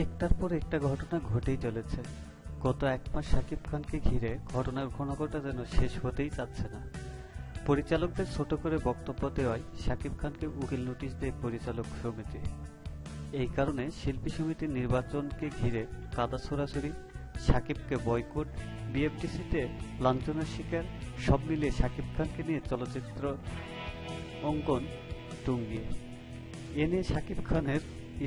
একটার পর একটা ঘটনা ঘটেই চলেছে। গত এক মাস শাকিব খানকে ঘিরে ঘটনার ঘনঘটা যেন শেষ হতেই চাচ্ছে না। পরিচালকদের ছোট করে বক্তব্য দেওয়ায় শাকিব খানকে উকিল নোটিশ দেয় পরিচালক সমিতি। এই কারণে শিল্পী সমিতির নির্বাচনকে ঘিরে কাদা ছোড়াছুড়ি, শাকিবকে বয়কট, বিএফডিসিতে লাঞ্ছনার শিকার, সব মিলিয়ে শাকিব খানকে নিয়ে চলচ্চিত্র অঙ্কন তুঙ্গে। এ নিয়ে শাকিব খানের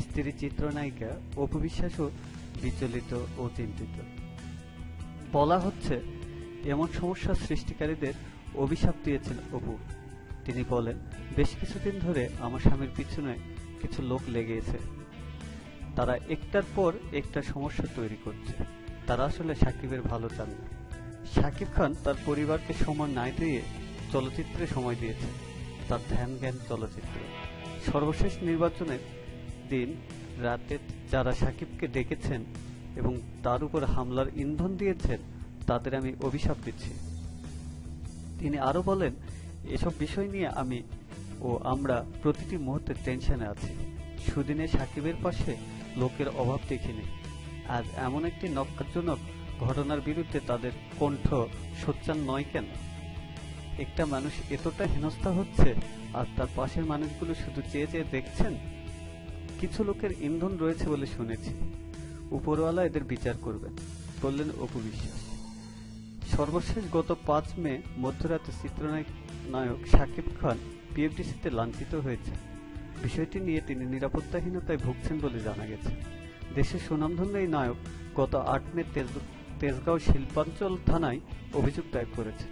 স্ত্রী চিত্রনায়িকা অপু বিশ্বাসও বিচলিত ও চিন্তিত। বলা হচ্ছে, এমন সমস্যার সৃষ্টিকারীদের অভিশাপ দিয়েছেন অপু। তিনি বলেন, বেশ কিছুদিন ধরে আমার স্বামীর পিছনে কিছু লোক লেগেছে। তারা একটার পর একটা সমস্যা তৈরি করছে। তারা আসলে শাকিবের ভালো চান না। শাকিব খান তার পরিবারকে সময় না দিয়ে চলচ্চিত্রে সময় দিয়েছে, তার ধ্যান জ্ঞান চলচ্চিত্রে। সর্বশেষ নির্বাচনের দিন রাতে যারা শাকিবকে ডেকেছেন এবং তার উপর হামলার ইন্ধন দিয়েছেন, তাদের আমি অভিশাপ দিচ্ছি। তিনি আরো বলেন, এসব বিষয় নিয়ে আমি ও আমরা প্রতিটি মুহূর্তে টেনশনে আছি। সুদিনে শাকিবের পাশে লোকের অভাব দেখিনি। আজ এমন একটি নক্কারজনক ঘটনার বিরুদ্ধে তাদের কণ্ঠ সোচ্চার নয় কেন? একটা মানুষ এতটা হেনস্থা হচ্ছে, আর তার পাশের মানুষগুলো শুধু চেয়ে চেয়ে দেখছেন। কিছু লোকের ইন্ধন রয়েছে বলে শুনেছি। উপরওয়ালা এদের বিচার করবেন, বললেন অপু বিশ্বাস। সর্বশেষ গত ৫ মে মধ্যরাতে চিত্রনায়ক শাকিব খান বিএফডিসিতে লাঞ্ছিত হয়েছে। বিষয়টি নিয়ে তিনি নিরাপত্তাহীনতায় ভুগছেন বলে জানা গেছে। দেশের সুনামধন্য এই নায়ক গত ৮ মে তেজগাঁও শিল্পাঞ্চল থানায় অভিযোগ দায়ের করেছেন।